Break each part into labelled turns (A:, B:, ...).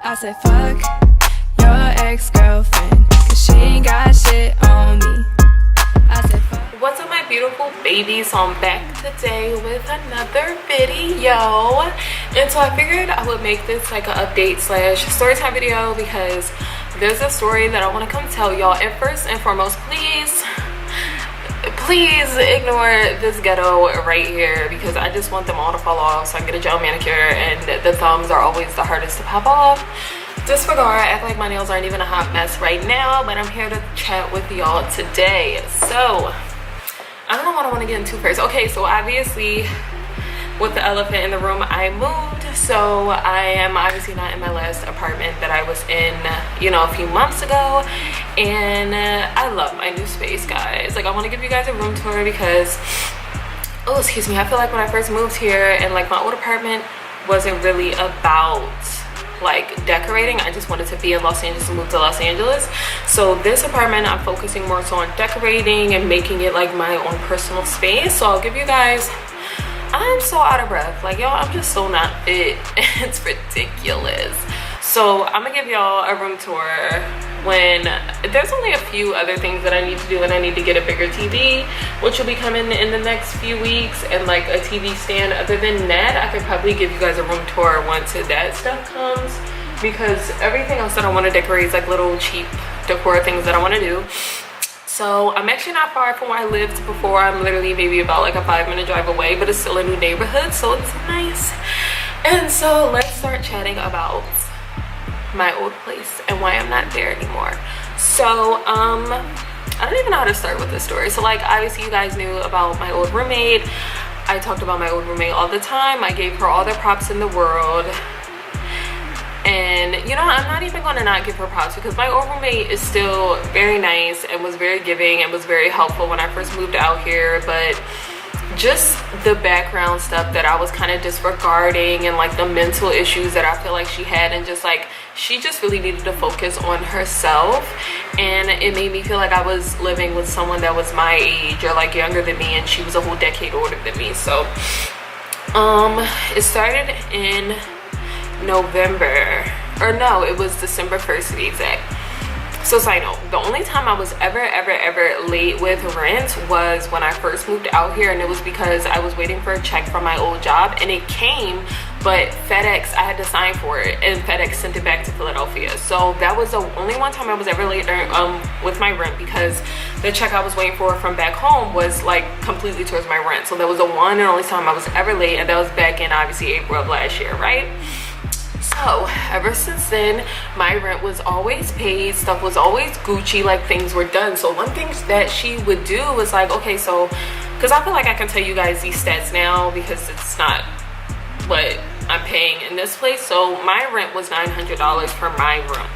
A: I said fuck your ex-girlfriend, cause she ain't got shit on me. I said fuck.
B: What's up, my beautiful babies? So I'm back today with another video, and so I figured I would make this like an update slash story time video because there's a story that I want to come tell y'all. And first and foremost, please ignore this ghetto right here because I just want them all to fall off so I can get a gel manicure, and the thumbs are always the hardest to pop off. Disregard, I act like my nails aren't even a hot mess right now, but I'm here to chat with y'all today. So I don't know what I want to get into first. Okay, so obviously with the elephant in the room, I moved, so I am obviously not in my last apartment that I was in, you know, a few months ago, and I love my new space, guys. Like, I want to give you guys a room tour because, oh, excuse me, I feel like when I first moved here and like my old apartment wasn't really about like decorating. I just wanted to be in Los Angeles and move to Los Angeles. So this apartment, I'm focusing more so on decorating and making it like my own personal space. So I'll give you guys, I'm so out of breath, like y'all, I'm just so not fit. It's ridiculous. So I'm gonna give y'all a room tour when there's only a few other things that I need to do, and I need to get a bigger TV, which will be coming in the next few weeks, and like a TV stand. Other than that, I could probably give you guys a room tour once that stuff comes, because everything else that I want to decorate is like little cheap decor things that I want to do. So I'm actually not far from where I lived before. I'm literally maybe about like a 5-minute drive away, but it's still a new neighborhood, so it's nice. And so let's start chatting about my old place and why I'm not there anymore. So I don't even know how to start with this story. So like, obviously you guys knew about my old roommate. I talked about my old roommate all the time. I gave her all the props in the world. And you know, I'm not even going to not give her props because my old roommate is still very nice and was very giving and was very helpful when I first moved out here. But just the background stuff that I was kind of disregarding, and like the mental issues that I feel like she had, and just like she just really needed to focus on herself, and it made me feel like I was living with someone that was my age or like younger than me, and she was a whole decade older than me. So it started in November, or no, it was December 1st to be exact. So side note, the only time I was ever late with rent was when I first moved out here, and it was because I was waiting for a check from my old job, and it came, but FedEx, I had to sign for it, and FedEx sent it back to Philadelphia. So that was the only one time I was ever late with my rent, because the check I was waiting for from back home was like completely towards my rent. So that was the one and only time I was ever late, and that was back in obviously April of last year, right? So ever since then, my rent was always paid, stuff was always Gucci, like things were done. So one thing that she would do was like, okay, so because I feel like I can tell you guys these stats now because it's not what I'm paying in this place. So my rent was $900 for my room.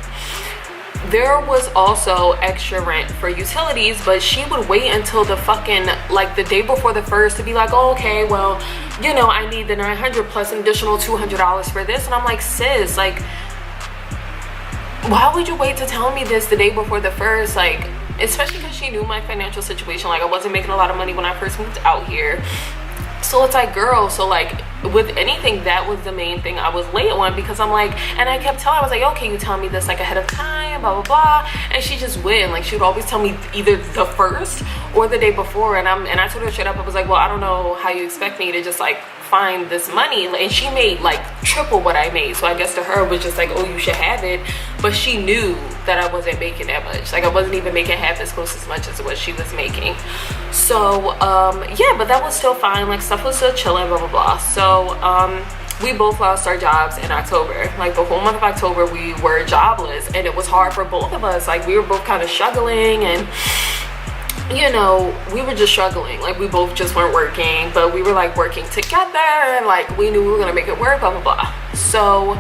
B: There was also extra rent for utilities, but she would wait until the fucking like the day before the first to be like, oh, okay, well, you know, I need the $900 plus an additional $200 for this. And I'm like, sis, like, why would you wait to tell me this the day before the first? Like, especially because she knew my financial situation. Like, I wasn't making a lot of money when I first moved out here. So it's like, girl, so like with anything, that was the main thing I was late on, because I'm like, and I kept telling her, I was like, oh, can you tell me this like ahead of time, blah blah blah, and she just wouldn't. Like, she would always tell me either the first or the day before, and I told her straight up, I was like, well, I don't know how you expect me to just like find this money, and she made like triple what I made. So I guess to her it was just like, oh, you should have it, but she knew that I wasn't making that much. Like, I wasn't even making half as close as much as what she was making. So yeah, but that was still fine. Like, stuff was still chilling, blah blah blah. So we both lost our jobs in October. Like, the whole month of October we were jobless, and it was hard for both of us. Like, we were both kind of struggling, and you know, we were just struggling. Like, we both just weren't working, but we were like working together, and like we knew we were gonna make it work, blah blah blah. So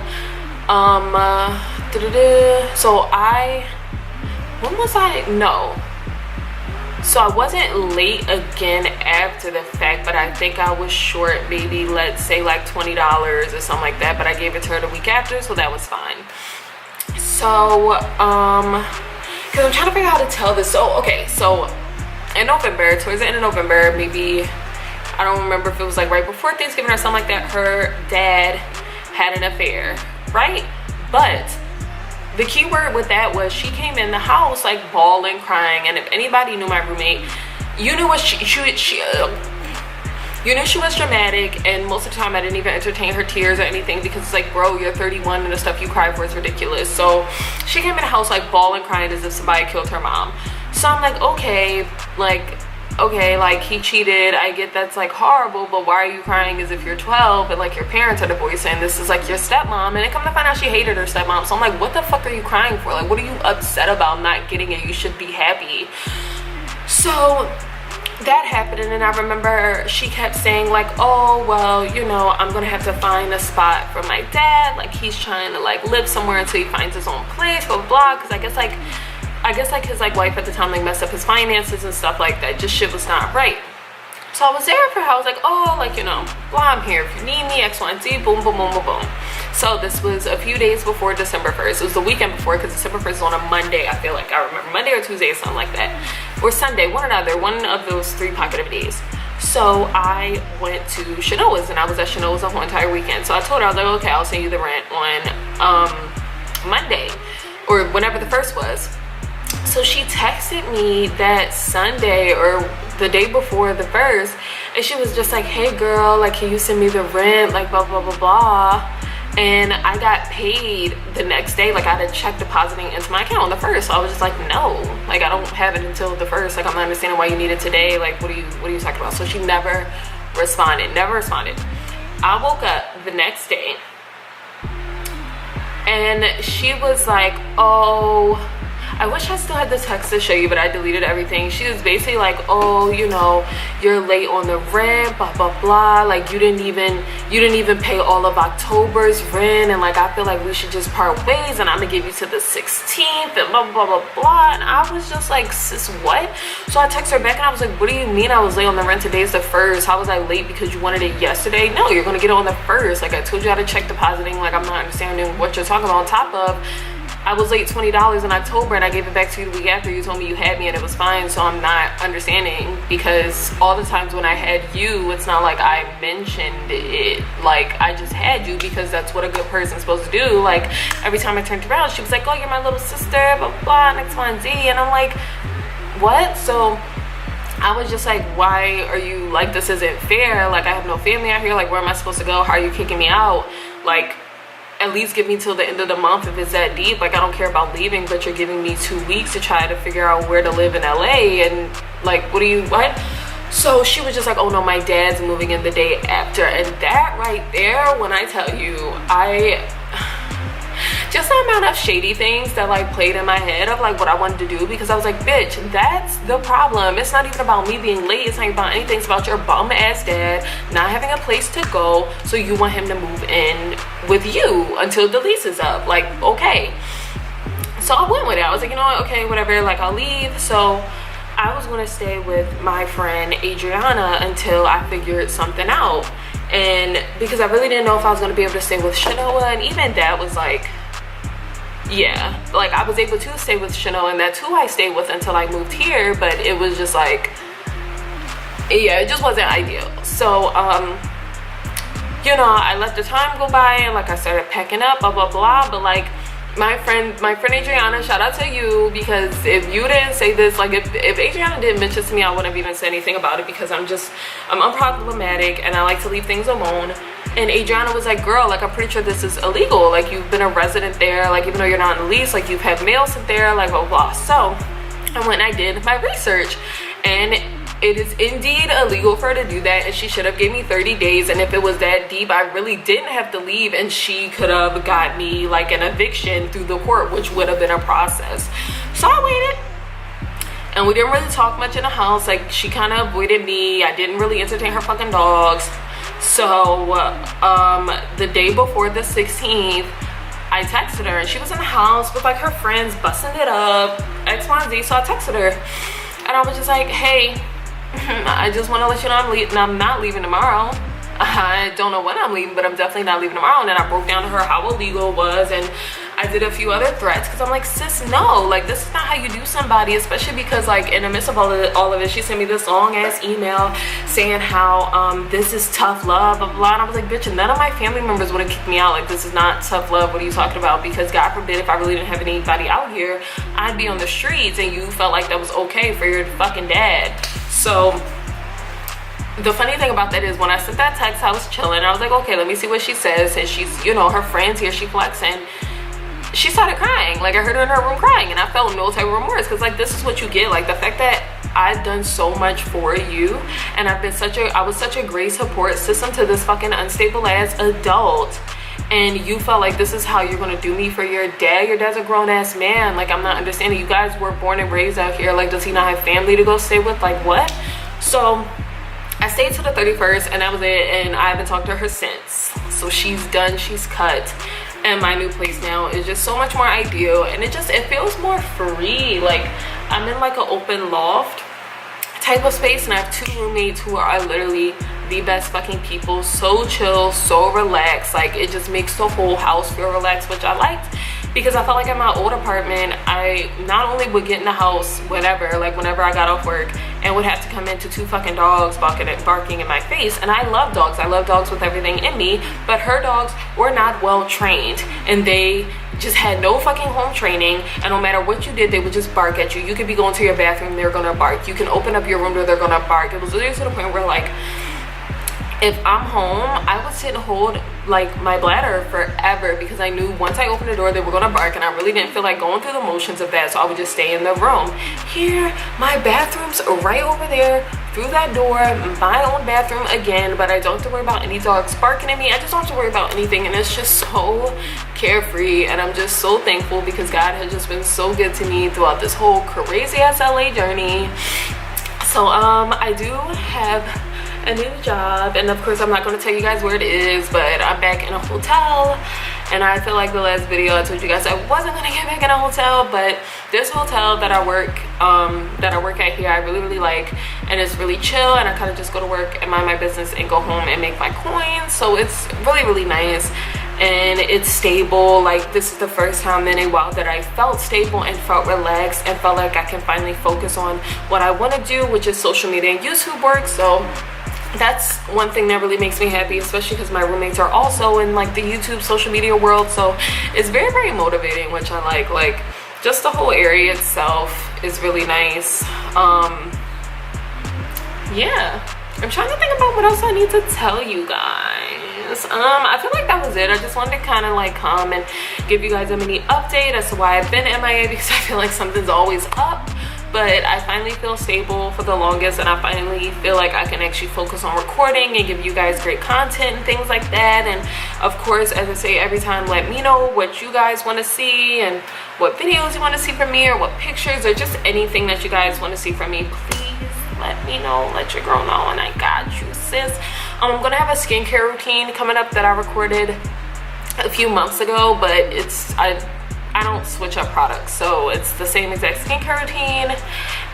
B: so I wasn't late again after the fact, but I think I was short maybe, let's say like $20 or something like that, but I gave it to her the week after, so that was fine. So because I'm trying to figure out how to tell this. So okay, so in November, towards the end of November, maybe, I don't remember if it was like right before Thanksgiving or something like that, her dad had an affair, right? But the key word with that was she came in the house like bawling, crying, and if anybody knew my roommate, you knew what you knew she was dramatic, and most of the time I didn't even entertain her tears or anything because it's like, bro, you're 31 and the stuff you cry for is ridiculous. So she came in the house like bawling, crying as if somebody killed her mom. So I'm like, okay, like he cheated, I get that's like horrible, but why are you crying as if you're 12 and like your parents are divorced and this is like your stepmom? And then come to find out she hated her stepmom. So I'm like, what the fuck are you crying for? Like, what are you upset about not getting it? You should be happy. So that happened, and then I remember she kept saying like, oh well, you know, I'm gonna have to find a spot for my dad, like he's trying to like live somewhere until he finds his own place, blah blah blah, because I guess like his like wife at the time like messed up his finances and stuff like that. Just shit was not right. So I was there for her. I was like, oh, like, you know, well, I'm here if you need me, X, Y, and Z, boom, boom, boom, boom, boom. So this was a few days before December 1st. It was the weekend before, because December 1st is on a Monday, I feel like. I remember Monday or Tuesday, something like that. Or Sunday, one or another, one of those three pocket of days. So I went to Shanoa's, and I was at Shanoa's the whole entire weekend. So I told her, I was like, okay, I'll send you the rent on Monday, or whenever the first was. So she texted me that Sunday or the day before the first, and she was just like, hey girl, like, can you send me the rent, like blah blah blah blah. And I got paid the next day. Like, I had a check depositing into my account on the first. So I was just like, no, like I don't have it until the first. Like, I'm not understanding why you need it today. Like, what are you talking about? So she never responded. I woke up the next day and she was like, oh, I wish I still had the text to show you, but I deleted everything. She was basically like, oh, you know, you're late on the rent, blah blah blah, like you didn't even pay all of October's rent, and like I feel like we should just part ways, and I'm gonna give you to the 16th, and blah blah blah blah. And I was just like, sis, what? So I texted her back and I was like, what do you mean I was late on the rent? Today's the first. How was I late because you wanted it yesterday? No, you're gonna get it on the first. Like, I told you how to check depositing. Like, I'm not understanding what you're talking about. On top of, I was late $20 in October and I gave it back to you the week after. You told me you had me and it was fine. So I'm not understanding, because all the times when I had you, it's not like I mentioned it. Like, I just had you because that's what a good person's supposed to do. Like, every time I turned around, she was like, oh, you're my little sister, blah blah blah, and X, Y, and Z. And I'm like, what? So I was just like, why are you like, this isn't fair? Like, I have no family out here. Like, where am I supposed to go? How are you kicking me out? Like, at least give me till the end of the month if it's that deep. Like, I don't care about leaving, but you're giving me 2 weeks to try to figure out where to live in LA, and like, what? So she was just like, oh no, my dad's moving in the day after. And that right there, when I tell you, just the amount of shady things that like played in my head of like what I wanted to do, because I was like, bitch, that's the problem. It's not even about me being late. It's not about anything. It's about your bum ass dad not having a place to go, so you want him to move in with you until the lease is up. Like, okay. So I went with it. I was like, you know what, okay, whatever, like, I'll leave. So I was going to stay with my friend Adriana until I figured something out. And because I really didn't know if I was going to be able to stay with Shanoa, and even that was like, yeah, like I was able to stay with Shanoa, and that's who I stayed with until I moved here. But it was just like, yeah, it just wasn't ideal. So you know, I let the time go by, and like I started packing up, blah blah blah. But like, my friend Adriana, shout out to you, because if you didn't say this, like if Adriana didn't mention to me, I wouldn't have even said anything about it, because I'm unproblematic and I like to leave things alone. And Adriana was like, girl, like, I'm pretty sure this is illegal. Like, you've been a resident there, like, even though you're not on the lease, like, you've had mail sent there, like, blah, blah, blah. So I went and I did my research, and it is indeed illegal for her to do that, and she should have gave me 30 days. And if it was that deep, I really didn't have to leave, and she could have got me like an eviction through the court, which would have been a process. So I waited, and we didn't really talk much in the house. Like, she kind of avoided me. I didn't really entertain her fucking dogs. So the day before the 16th, I texted her, and she was in the house with like her friends busting it up, X, Y, and Z. So I texted her, and I was just like, hey, I just want to let you know I'm not leaving tomorrow. I don't know when I'm leaving, but I'm definitely not leaving tomorrow. And then I broke down to her how illegal it was, and I did a few other threats because I'm like, sis, no, like this is not how you do somebody, especially because like in the midst of all of it, she sent me this long ass email saying how this is tough love, blah, blah. And I was like, bitch, none of my family members would have kicked me out. Like, this is not tough love. What are you talking about? Because God forbid, if I really didn't have anybody out here, I'd be on the streets, and you felt like that was okay for your fucking dad. So the funny thing about that is when I sent that text, I was chilling. I was like, okay, let me see what she says. And she's, you know, her friends here, she flexing. She started crying. Like, I heard her in her room crying, and I felt no type of remorse, because like, this is what you get. Like, the fact that I've done so much for you, and I was such a great support system to this fucking unstable ass adult, and you felt like this is how you're gonna do me for your dad. Your dad's a grown-ass man. Like, I'm not understanding. You guys were born and raised out here. Like, does he not have family to go stay with? Like, what? So I stayed till the 31st, and that was it, and I haven't talked to her since. So she's done, she's cut, and my new place now is just so much more ideal, and it feels more free. Like, I'm in like an open loft type of space, and I have 2 roommates who are literally the best fucking people. So chill, so relaxed. Like, it just makes the whole house feel relaxed, which I liked, because I felt like in my old apartment, I not only would get in the house whenever I got off work, and would have to come into 2 fucking dogs barking in my face. And I love dogs. I love dogs with everything in me, but her dogs were not well trained, and they just had no fucking home training, and no matter what you did, they would just bark at you. You could be going to your bathroom, they're gonna bark. You can open up your room door, they're gonna bark. It was literally to the point where, like, if I'm home, I would sit and hold like my bladder forever, because I knew once I opened the door they were gonna bark, and I really didn't feel like going through the motions of that, so I would just stay in the room. Here, my bathroom's right over there, through that door, my own bathroom again, but I don't have to worry about any dogs barking at me. I just don't have to worry about anything, and it's just so carefree, and I'm just so thankful, because God has just been so good to me throughout this whole crazy ass LA journey. So I do have a new job, and of course I'm not going to tell you guys where it is, but I'm back in a hotel, and I feel like the last video I told you guys I wasn't going to get back in a hotel, but this hotel that I work at here, I really like, and it's really chill, and I kind of just go to work and mind my business and go home and make my coins. So it's really nice, and it's stable. Like, this is the first time in a while that I felt stable and felt relaxed and felt like I can finally focus on what I want to do, which is social media and YouTube work. So that's one thing that really makes me happy, especially because my roommates are also in like the YouTube social media world. So it's very motivating, which I like just the whole area itself is really nice. Yeah, I'm trying to think about what else I need to tell you guys. I feel like that was it. I just wanted to kind of like come and give you guys a mini update as to why I've been MIA, because I feel like something's always up. But I finally feel stable for the longest, and I finally feel like I can actually focus on recording and give you guys great content and things like that. And of course, as I say every time, let me know what you guys want to see and what videos you want to see from me, or what pictures, or just anything that you guys want to see from me. Please let me know, let your girl know, and I got you, sis. I'm gonna have a skincare routine coming up that I recorded a few months ago, but I don't switch up products, so it's the same exact skincare routine.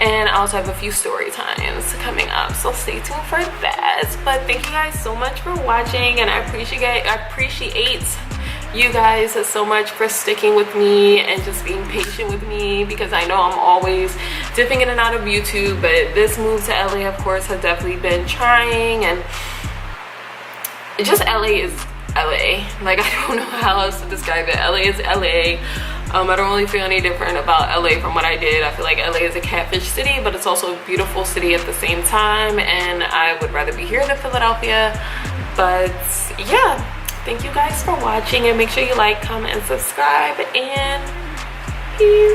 B: And I also have a few story times coming up, so stay tuned for that. But thank you guys so much for watching, and I appreciate you guys so much for sticking with me and just being patient with me, because I know I'm always dipping in and out of YouTube, but this move to LA, of course, has definitely been trying. And just LA is LA. Like, I don't know how else to describe it. LA is LA. I don't really feel any different about LA from what I did. I feel like LA is a catfish city, but it's also a beautiful city at the same time, and I would rather be here than Philadelphia. But yeah, thank you guys for watching, and make sure you like, comment, and subscribe, and peace.